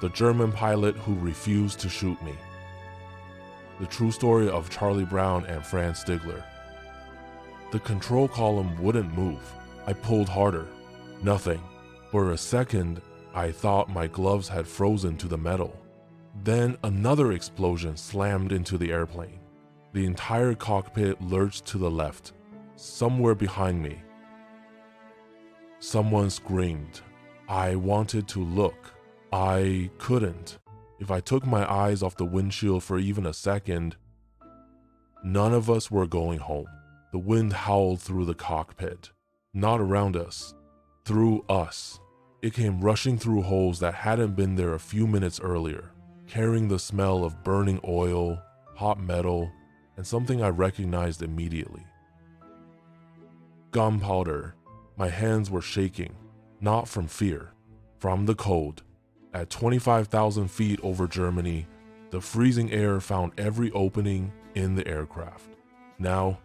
the German pilot who refused to shoot me. The true story of Charlie Brown and Franz Stigler. The control column wouldn't move. I pulled harder. Nothing. For a second, I thought my gloves had frozen to the metal. Then another explosion slammed into the airplane. The entire cockpit lurched to the left. Somewhere behind me, someone screamed. I wanted to look. I couldn't. If I took my eyes off the windshield for even a second, none of us were going home. The wind howled through the cockpit. Not around us. Through us. It came rushing through holes that hadn't been there a few minutes earlier, carrying the smell of burning oil, hot metal, and something I recognized immediately. Gunpowder. My hands were shaking, not from fear, from the cold. At 25,000 feet over Germany, the freezing air found every opening in the aircraft. Now,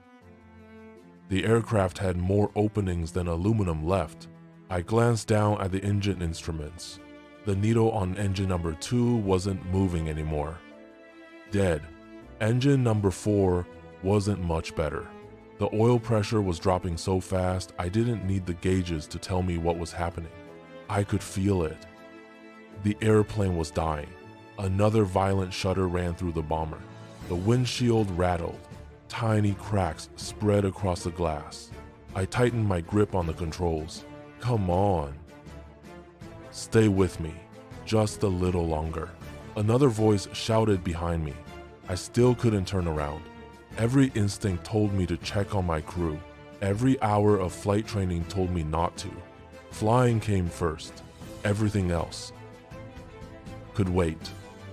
the aircraft had more openings than aluminum left. I glanced down at the engine instruments. The needle on engine number 2 wasn't moving anymore. Dead. Engine number 4 wasn't much better. The oil pressure was dropping so fast, I didn't need the gauges to tell me what was happening. I could feel it. The airplane was dying. Another violent shudder ran through the bomber. The windshield rattled. Tiny cracks spread across the glass. I tightened my grip on the controls. Come on. Stay with me. Just a little longer. Another voice shouted behind me. I still couldn't turn around. Every instinct told me to check on my crew. Every hour of flight training told me not to. Flying came first. Everything else could wait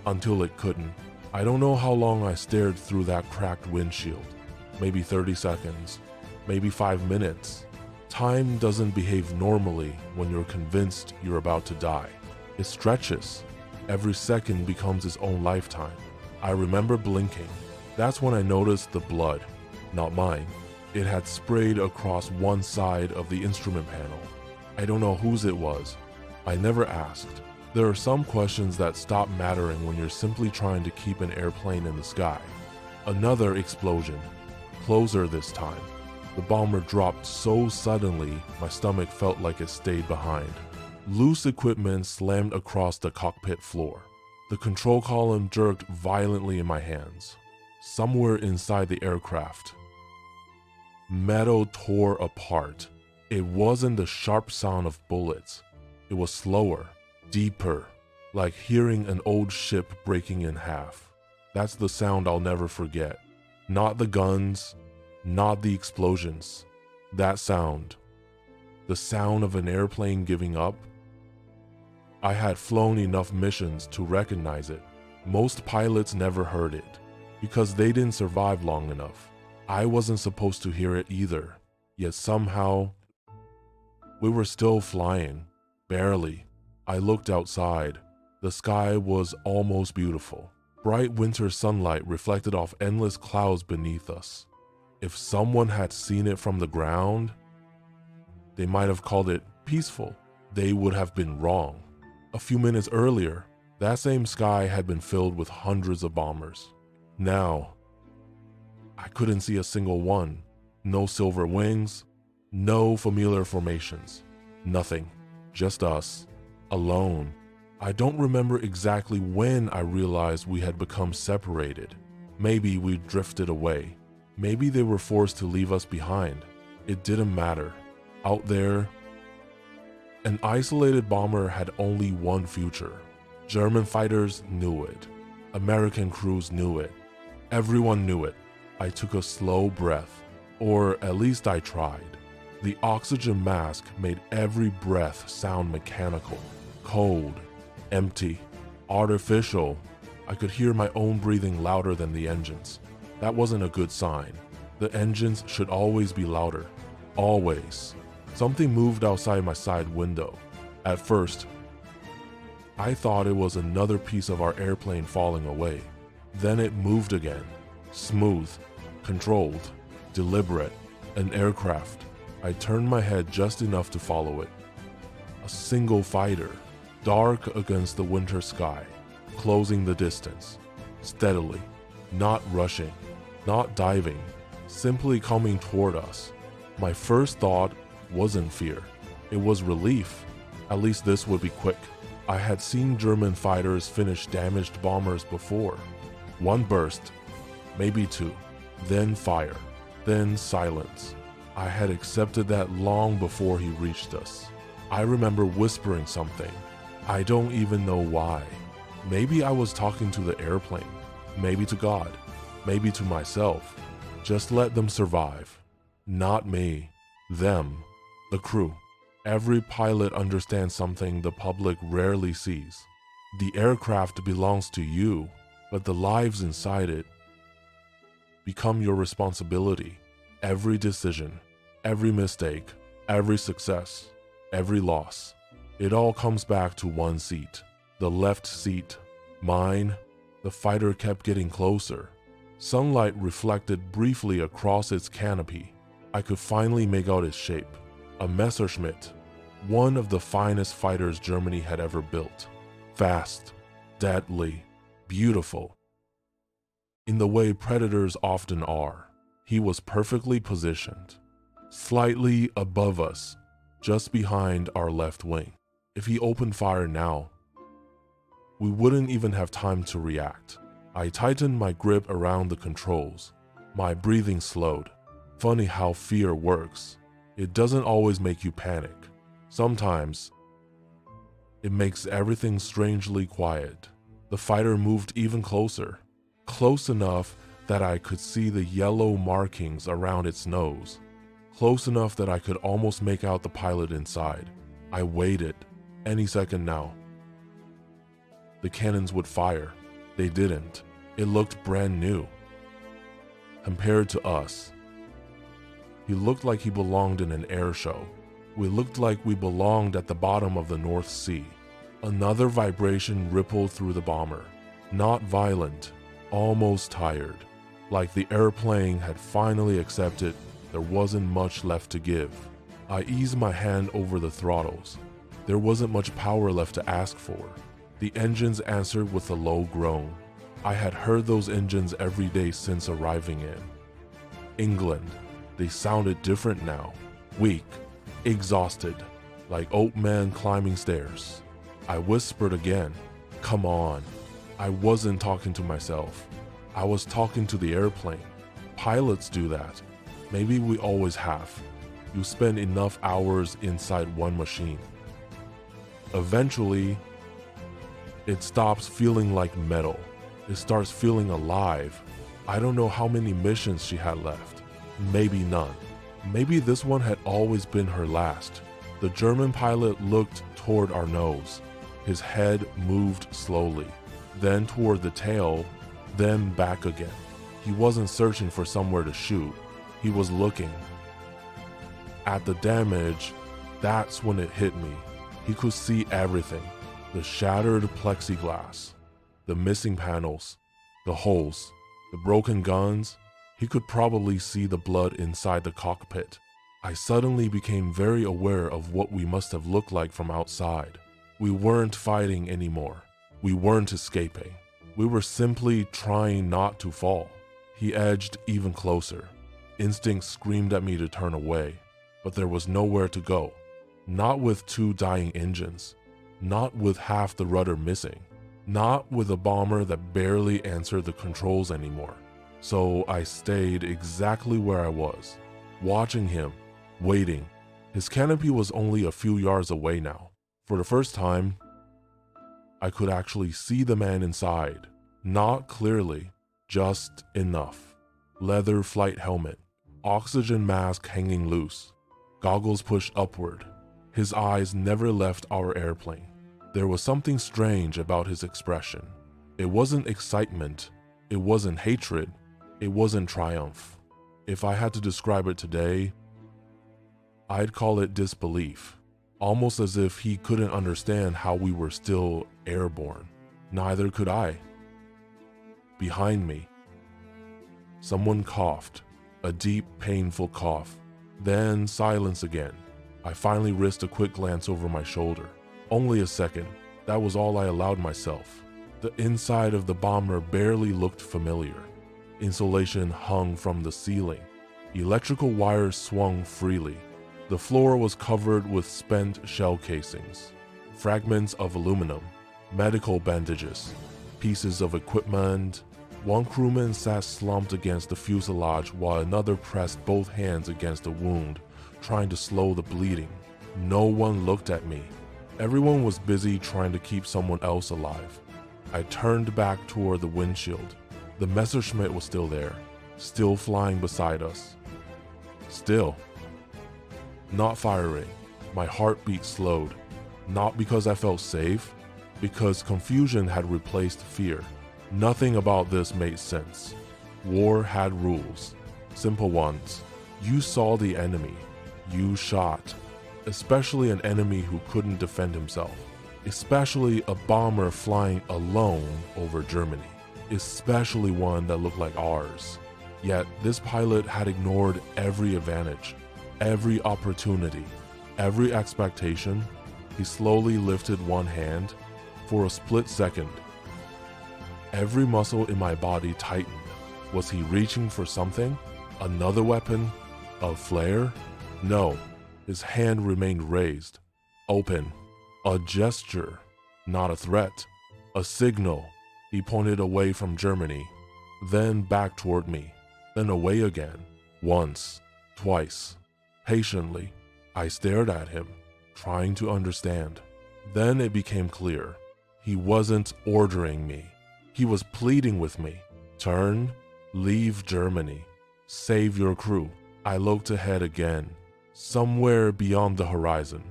until it couldn't. I don't know how long I stared through that cracked windshield. Maybe 30 seconds, maybe 5 minutes. Time doesn't behave normally when you're convinced you're about to die. It stretches. Every second becomes its own lifetime. I remember blinking. That's when I noticed the blood, not mine. It had sprayed across one side of the instrument panel. I don't know whose it was. I never asked. There are some questions that stop mattering when you're simply trying to keep an airplane in the sky. Another explosion. Closer this time. The bomber dropped so suddenly, my stomach felt like it stayed behind. Loose equipment slammed across the cockpit floor. The control column jerked violently in my hands. Somewhere inside the aircraft, metal tore apart. It wasn't the sharp sound of bullets. It was slower, deeper, like hearing an old ship breaking in half. That's the sound I'll never forget. Not the guns, not the explosions. That sound. The sound of an airplane giving up. I had flown enough missions to recognize it. Most pilots never heard it, because they didn't survive long enough. I wasn't supposed to hear it either, yet somehow, we were still flying, barely. I looked outside. The sky was almost beautiful. Bright winter sunlight reflected off endless clouds beneath us. If someone had seen it from the ground, they might have called it peaceful. They would have been wrong. A few minutes earlier, that same sky had been filled with hundreds of bombers. Now, I couldn't see a single one. No silver wings, no familiar formations, nothing. Just us, alone. I don't remember exactly when I realized we had become separated. Maybe we drifted away. Maybe they were forced to leave us behind. It didn't matter. Out there, an isolated bomber had only one future. German fighters knew it. American crews knew it. Everyone knew it. I took a slow breath, or at least I tried. The oxygen mask made every breath sound mechanical, cold, empty, artificial. I could hear my own breathing louder than the engines. That wasn't a good sign. The engines should always be louder. Always. Something moved outside my side window. At first, I thought it was another piece of our airplane falling away. Then it moved again. Smooth, controlled, deliberate. An aircraft. I turned my head just enough to follow it. A single fighter. dark against the winter sky, closing the distance, steadily, not rushing, not diving, simply coming toward us. My first thought wasn't fear. It was relief. At least this would be quick. I had seen German fighters finish damaged bombers before. One burst, maybe two, then fire, then silence. I had accepted that long before he reached us. I remember whispering something. I don't even know why. Maybe I was talking to the airplane, maybe to God, maybe to myself. Just let them survive. Not me. Them. The crew. Every pilot understands something the public rarely sees. The aircraft belongs to you, but the lives inside it become your responsibility. Every decision, every mistake, every success, every loss. It all comes back to one seat. The left seat. Mine. The fighter kept getting closer. Sunlight reflected briefly across its canopy. I could finally make out its shape. A Messerschmitt, one of the finest fighters Germany had ever built. Fast, deadly, beautiful. In the way predators often are, he was perfectly positioned, slightly above us, just behind our left wing. If he opened fire now, we wouldn't even have time to react. I tightened my grip around the controls. My breathing slowed. Funny how fear works. It doesn't always make you panic. Sometimes, it makes everything strangely quiet. The fighter moved even closer, close enough that I could see the yellow markings around its nose, close enough that I could almost make out the pilot inside. I waited. Any second now. The cannons would fire. They didn't. It looked brand new. Compared to us, he looked like he belonged in an air show. We looked like we belonged at the bottom of the North Sea. Another vibration rippled through the bomber. Not violent, almost tired. Like the airplane had finally accepted there wasn't much left to give. I eased my hand over the throttles. There wasn't much power left to ask for. The engines answered with a low groan. I had heard those engines every day since arriving in England. They sounded different now. Weak, exhausted, like old men climbing stairs. I whispered again, "Come on." I wasn't talking to myself. I was talking to the airplane. Pilots do that. Maybe we always have. You spend enough hours inside one machine. Eventually, it stops feeling like metal. It starts feeling alive. I don't know how many missions she had left. Maybe none. Maybe this one had always been her last. The German pilot looked toward our nose. His head moved slowly, then toward the tail, then back again. He wasn't searching for somewhere to shoot. He was looking. At the damage, that's when it hit me. He could see everything. The shattered plexiglass, the missing panels, the holes, the broken guns. He could probably see the blood inside the cockpit. I suddenly became very aware of what we must have looked like from outside. We weren't fighting anymore. We weren't escaping. We were simply trying not to fall. He edged even closer. Instinct screamed at me to turn away, but there was nowhere to go. Not with two dying engines. Not with half the rudder missing. Not with a bomber that barely answered the controls anymore. So I stayed exactly where I was, watching him, waiting. His canopy was only a few yards away now. For the first time, I could actually see the man inside. Not clearly, just enough. Leather flight helmet, oxygen mask hanging loose, goggles pushed upward. His eyes never left our airplane. There was something strange about his expression. It wasn't excitement. It wasn't hatred. It wasn't triumph. If I had to describe it today, I'd call it disbelief. Almost as if he couldn't understand how we were still airborne. Neither could I. Behind me, someone coughed, a deep, painful cough. Then silence again. I finally risked a quick glance over my shoulder. Only a second. That was all I allowed myself. The inside of the bomber barely looked familiar. Insulation hung from the ceiling. Electrical wires swung freely. The floor was covered with spent shell casings, fragments of aluminum, medical bandages, pieces of equipment. One crewman sat slumped against the fuselage while another pressed both hands against the wound, trying to slow the bleeding. No one looked at me. Everyone was busy trying to keep someone else alive. I turned back toward the windshield. The Messerschmitt was still there, still flying beside us. Still. Not firing. My heartbeat slowed, not because I felt safe, because confusion had replaced fear. Nothing about this made sense. War had rules, simple ones. You saw the enemy. You shot. Especially an enemy who couldn't defend himself. Especially a bomber flying alone over Germany. Especially one that looked like ours. Yet this pilot had ignored every advantage, every opportunity, every expectation. He slowly lifted one hand. For a split second, every muscle in my body tightened. Was he reaching for something? Another weapon? A flare? No, his hand remained raised, open. A gesture, not a threat. A signal. He pointed away from Germany, then back toward me, then away again. Once, twice. Patiently, I stared at him, trying to understand. Then it became clear. He wasn't ordering me. He was pleading with me. Turn, leave Germany, save your crew. I looked ahead again, somewhere beyond the horizon.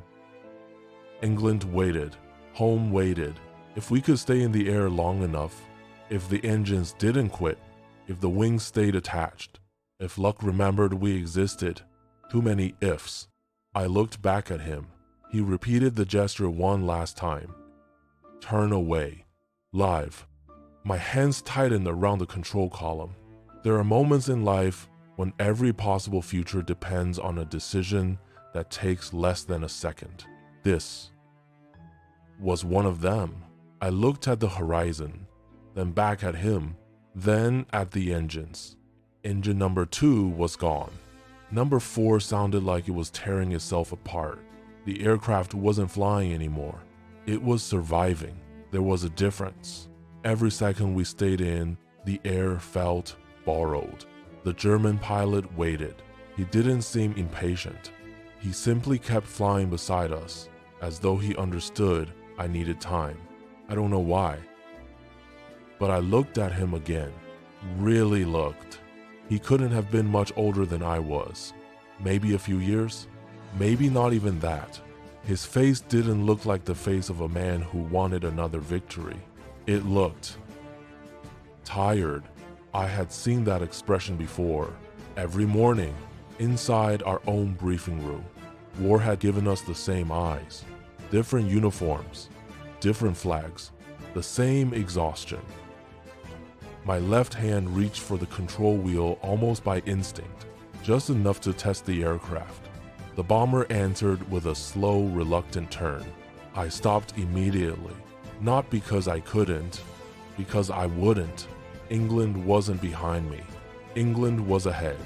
England waited, home waited. If we could stay in the air long enough, if the engines didn't quit, if the wings stayed attached, if luck remembered we existed. Too many ifs. I looked back at him. He repeated the gesture one last time. Turn away. Live. My hands tightened around the control column. There are moments in life when every possible future depends on a decision that takes less than a second. This was one of them. I looked at the horizon, then back at him, then at the engines. Engine number 2 was gone. Number 4 sounded like it was tearing itself apart. The aircraft wasn't flying anymore. It was surviving. There was a difference. Every second we stayed in, the air felt borrowed. The German pilot waited. He didn't seem impatient. He simply kept flying beside us, as though he understood I needed time. I don't know why. But I looked at him again. Really looked. He couldn't have been much older than I was. Maybe a few years? Maybe not even that. His face didn't look like the face of a man who wanted another victory. It looked tired. I had seen that expression before. Every morning, inside our own briefing room. War had given us the same eyes. Different uniforms, different flags, the same exhaustion. My left hand reached for the control wheel almost by instinct, just enough to test the aircraft. The bomber answered with a slow, reluctant turn. I stopped immediately, not because I couldn't, because I wouldn't. England wasn't behind me. England was ahead.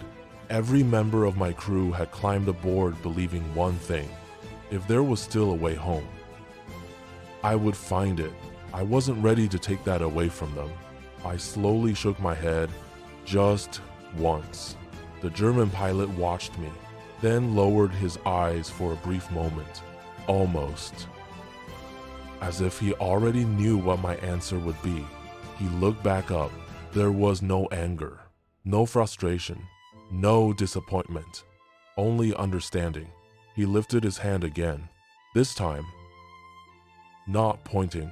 Every member of my crew had climbed aboard believing one thing: if there was still a way home, I would find it. I wasn't ready to take that away from them. I slowly shook my head, just once. The German pilot watched me, then lowered his eyes for a brief moment, almost as if he already knew what my answer would be. He looked back up. There was no anger, no frustration, no disappointment, only understanding. He lifted his hand again, this time not pointing,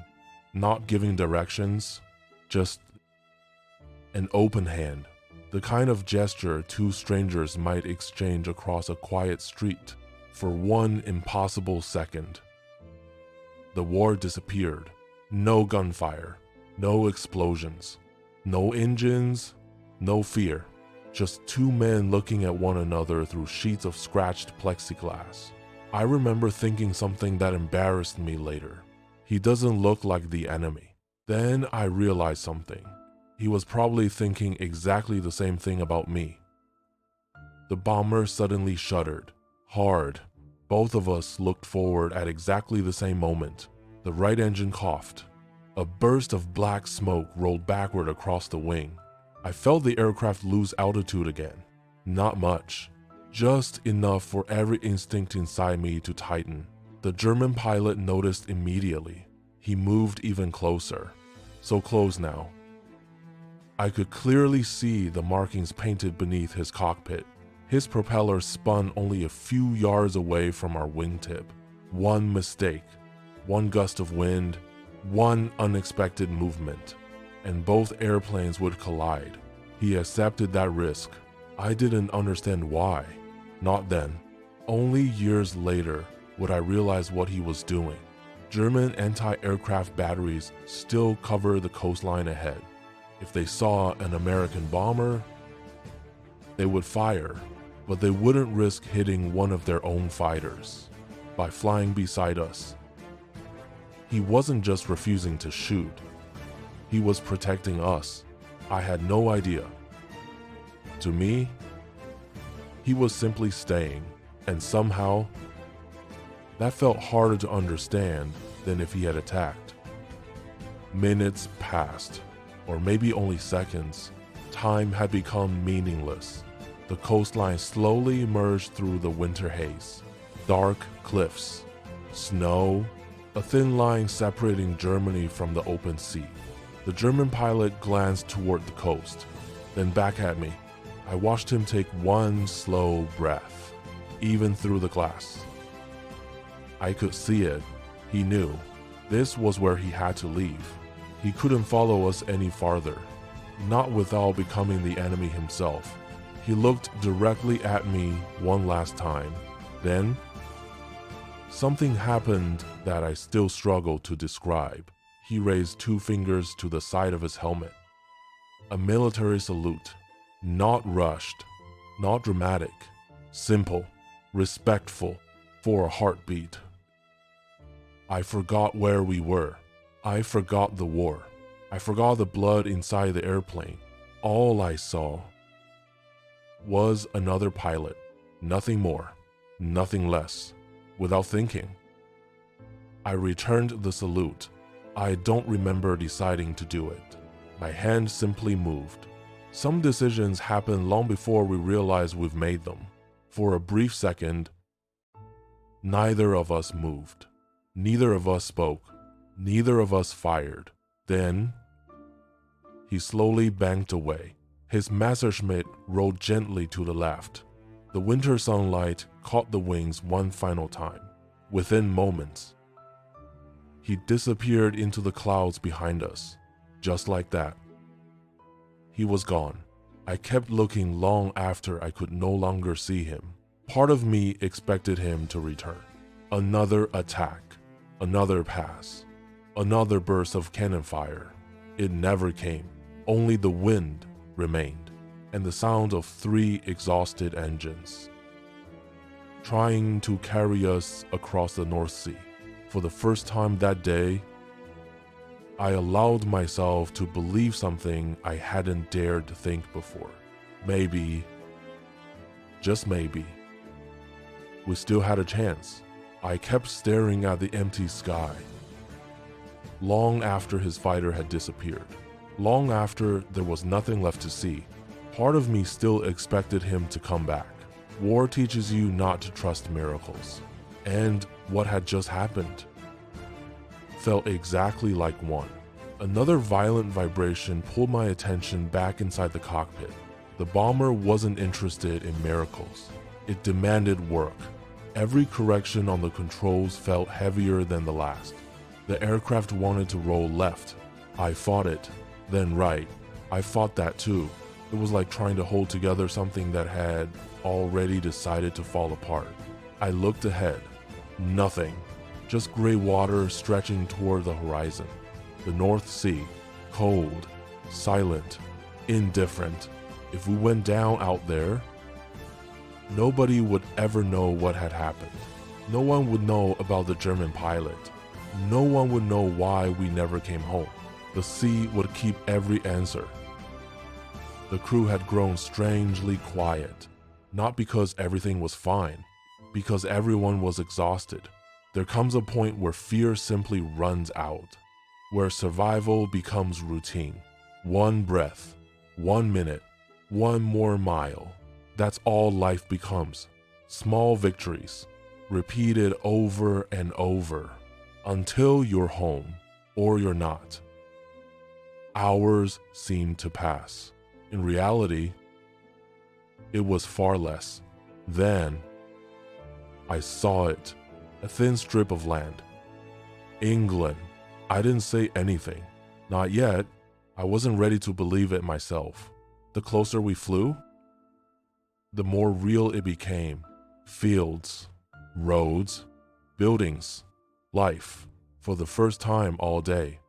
not giving directions, just an open hand, the kind of gesture two strangers might exchange across a quiet street for one impossible second. The war disappeared. No gunfire, no explosions, no engines, no fear. Just two men looking at one another through sheets of scratched plexiglass. I remember thinking something that embarrassed me later. He doesn't look like the enemy. Then I realized something. He was probably thinking exactly the same thing about me. The bomber suddenly shuddered, hard. Both of us looked forward at exactly the same moment. The right engine coughed. A burst of black smoke rolled backward across the wing. I felt the aircraft lose altitude again. Not much, just enough for every instinct inside me to tighten. The German pilot noticed immediately. He moved even closer. So close now. I could clearly see the markings painted beneath his cockpit. His propeller spun only a few yards away from our wingtip. One mistake, one gust of wind, one unexpected movement, and both airplanes would collide. He accepted that risk. I didn't understand why. Not then. Only years later would I realize what he was doing. German anti-aircraft batteries still cover the coastline ahead. If they saw an American bomber, they would fire, but they wouldn't risk hitting one of their own fighters by flying beside us. He wasn't just refusing to shoot. He was protecting us. I had no idea. To me, he was simply staying, and somehow, that felt harder to understand than if he had attacked. Minutes passed, or maybe only seconds. Time had become meaningless. The coastline slowly emerged through the winter haze. Dark cliffs, snow, a thin line separating Germany from the open sea. The German pilot glanced toward the coast, then back at me. I watched him take one slow breath, even through the glass. I could see it. He knew. This was where he had to leave. He couldn't follow us any farther, not without becoming the enemy himself. He looked directly at me one last time. Then, something happened that I still struggle to describe. He raised two fingers to the side of his helmet. A military salute. Not rushed, not dramatic. Simple, respectful, for a heartbeat. I forgot where we were. I forgot the war. I forgot the blood inside the airplane. All I saw was another pilot. Nothing more, nothing less. Without thinking, I returned the salute. I don't remember deciding to do it. My hand simply moved. Some decisions happen long before we realize we've made them. For a brief second, neither of us moved. Neither of us spoke. Neither of us fired. Then, he slowly banked away. His Messerschmitt rolled gently to the left. The winter sunlight caught the wings one final time. Within moments, he disappeared into the clouds behind us. Just like that. He was gone. I kept looking long after I could no longer see him. Part of me expected him to return. Another attack. Another pass. Another burst of cannon fire. It never came. Only the wind remained, and the sound of 3 exhausted engines trying to carry us across the North Sea. For the first time that day, I allowed myself to believe something I hadn't dared to think before. Maybe, just maybe, we still had a chance. I kept staring at the empty sky. Long after his fighter had disappeared. Long after there was nothing left to see. Part of me still expected him to come back. War teaches you not to trust miracles. And what had just happened felt exactly like one. Another violent vibration pulled my attention back inside the cockpit. The bomber wasn't interested in miracles. It demanded work. Every correction on the controls felt heavier than the last. The aircraft wanted to roll left. I fought it. Then right. I fought that too. It was like trying to hold together something that had already decided to fall apart. I looked ahead. Nothing. Just gray water stretching toward the horizon. The North Sea. Cold. Silent. Indifferent. If we went down out there, nobody would ever know what had happened. No one would know about the German pilot. No one would know why we never came home. The sea would keep every answer. The crew had grown strangely quiet, not because everything was fine, because everyone was exhausted. There comes a point where fear simply runs out, where survival becomes routine. One breath, 1 minute, one more mile. That's all life becomes. Small victories, repeated over and over, until you're home, or you're not. Hours seem to pass. In reality, it was far less. Then, I saw it, a thin strip of land. England. I didn't say anything. Not yet. I wasn't ready to believe it myself. The closer we flew, the more real it became. Fields, roads, buildings, life, for the first time all day.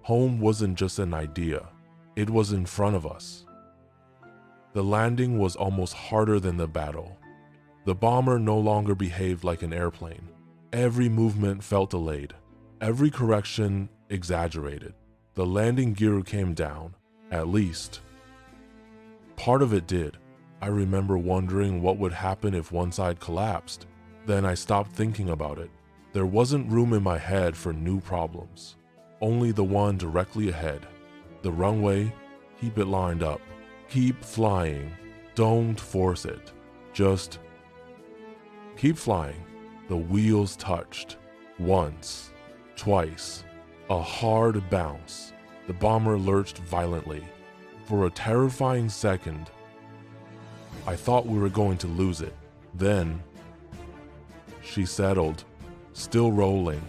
Home wasn't just an idea. It was in front of us. The landing was almost harder than the battle. The bomber no longer behaved like an airplane. Every movement felt delayed. Every correction exaggerated. The landing gear came down, at least. Part of it did. I remember wondering what would happen if one side collapsed. Then I stopped thinking about it. There wasn't room in my head for new problems. Only the one directly ahead. The runway, keep it lined up. Keep flying. Don't force it. Just keep flying. The wheels touched. Once. Twice. A hard bounce. The bomber lurched violently. For a terrifying second, I thought we were going to lose it. Then, she settled, still rolling,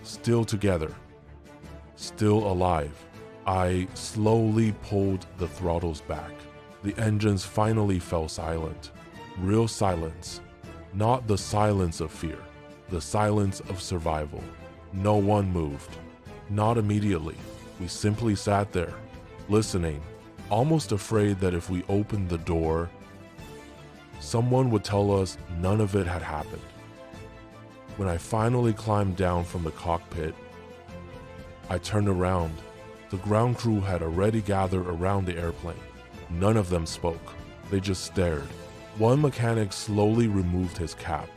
still together, still alive. I slowly pulled the throttles back. The engines finally fell silent. Real silence. Not the silence of fear, the silence of survival. No one moved. Not immediately. We simply sat there, listening, almost afraid that if we opened the door, someone would tell us none of it had happened. When I finally climbed down from the cockpit, I turned around. The ground crew had already gathered around the airplane. None of them spoke. They just stared. One mechanic slowly removed his cap.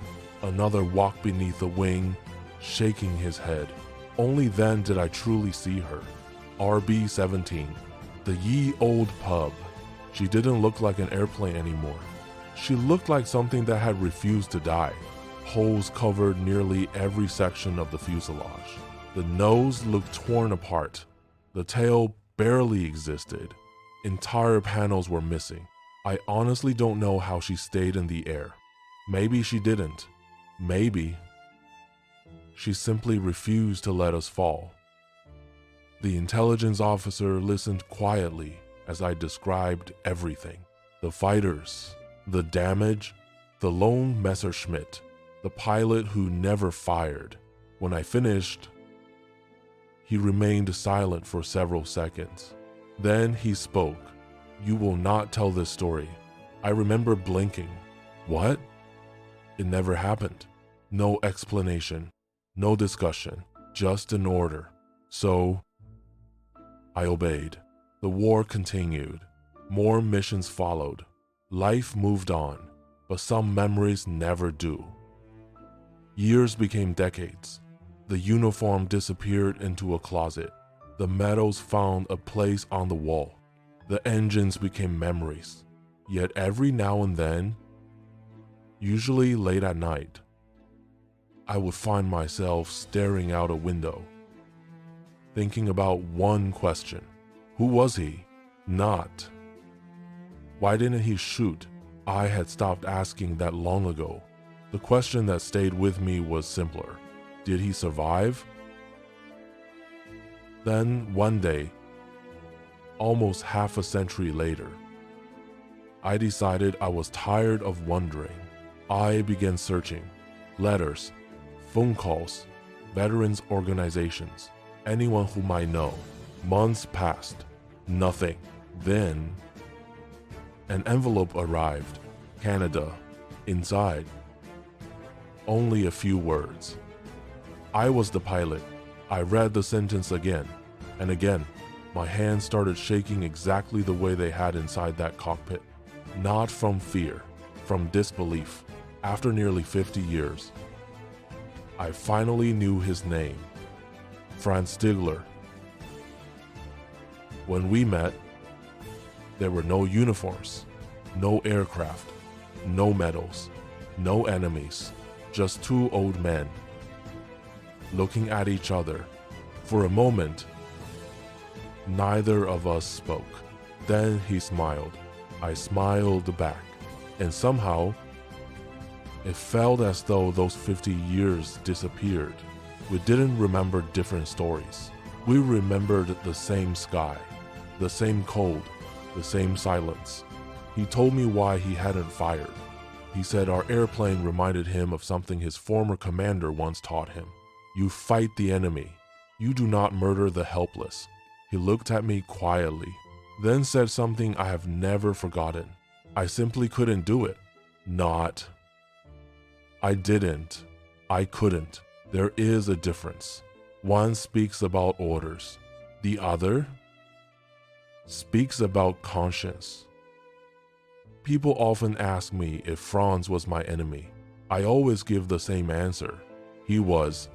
Another walked beneath the wing, shaking his head. Only then did I truly see her. B-17, the Ye Olde Pub. She didn't look like an airplane anymore. She looked like something that had refused to die. Holes covered nearly every section of the fuselage. The nose looked torn apart. The tail barely existed. Entire panels were missing. I honestly don't know how she stayed in the air. Maybe she didn't. Maybe she simply refused to let us fall. The intelligence officer listened quietly as I described everything. The fighters, the damage, the lone Messerschmitt, the pilot who never fired. When I finished, he remained silent for several seconds. Then he spoke. "You will not tell this story." I remember blinking. What? It never happened. No explanation, no discussion, just an order. So I obeyed. The war continued. More missions followed. Life moved on, but some memories never do. Years became decades. The uniform disappeared into a closet. The medals found a place on the wall. The engines became memories. Yet every now and then, usually late at night, I would find myself staring out a window, thinking about one question. Who was he? Not, why didn't he shoot? I had stopped asking that long ago. The question that stayed with me was simpler. Did he survive? Then one day, almost half a century later, I decided I was tired of wondering. I began searching. Letters, phone calls, veterans organizations, anyone whom I know. Months passed. Nothing. Then, an envelope arrived. Canada. Inside, only a few words. I was the pilot. I read the sentence again and again. My hands started shaking exactly the way they had inside that cockpit. Not from fear, from disbelief. After nearly 50 years, I finally knew his name, Franz Stigler. When we met, there were no uniforms, no aircraft, no medals, no enemies, just two old men looking at each other. For a moment, neither of us spoke. Then he smiled. I smiled back, and somehow it felt as though those 50 years disappeared. We didn't remember different stories. We remembered the same sky, the same cold, the same silence. He told me why he hadn't fired. He said our airplane reminded him of something his former commander once taught him. You fight the enemy. You do not murder the helpless. He looked at me quietly, then said something I have never forgotten. I simply couldn't do it. I didn't. I couldn't. There is a difference. One speaks about orders. The other speaks about conscience. People often ask me if Franz was my enemy. I always give the same answer. He was,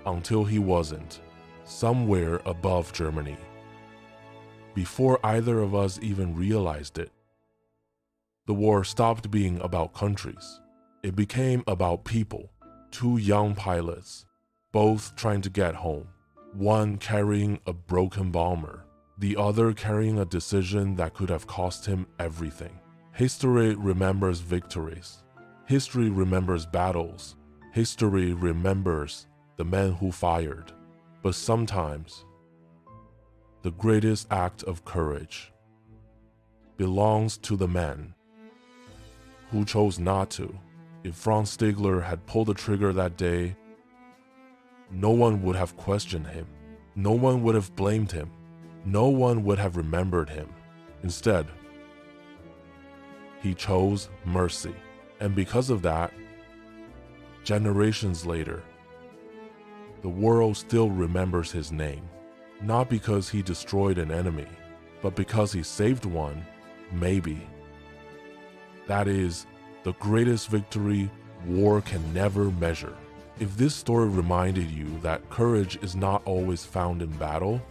until he wasn't, somewhere above Germany. Before either of us even realized it, the war stopped being about countries. It became about people, two young pilots, both trying to get home. One carrying a broken bomber, the other carrying a decision that could have cost him everything. History remembers victories. History remembers battles. History remembers the men who fired. But sometimes, the greatest act of courage belongs to the man who chose not to. If Franz Stigler had pulled the trigger that day, no one would have questioned him. No one would have blamed him. No one would have remembered him. Instead, he chose mercy. And because of that, generations later, the world still remembers his name. Not because he destroyed an enemy, but because he saved one, maybe. That is the greatest victory war can never measure. If this story reminded you that courage is not always found in battle,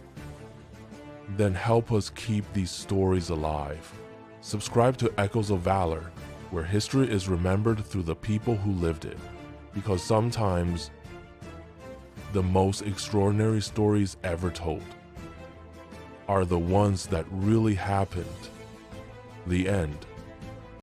then help us keep these stories alive. Subscribe to Echoes of Valor, where history is remembered through the people who lived it. Because sometimes, the most extraordinary stories ever told are the ones that really happened. The end.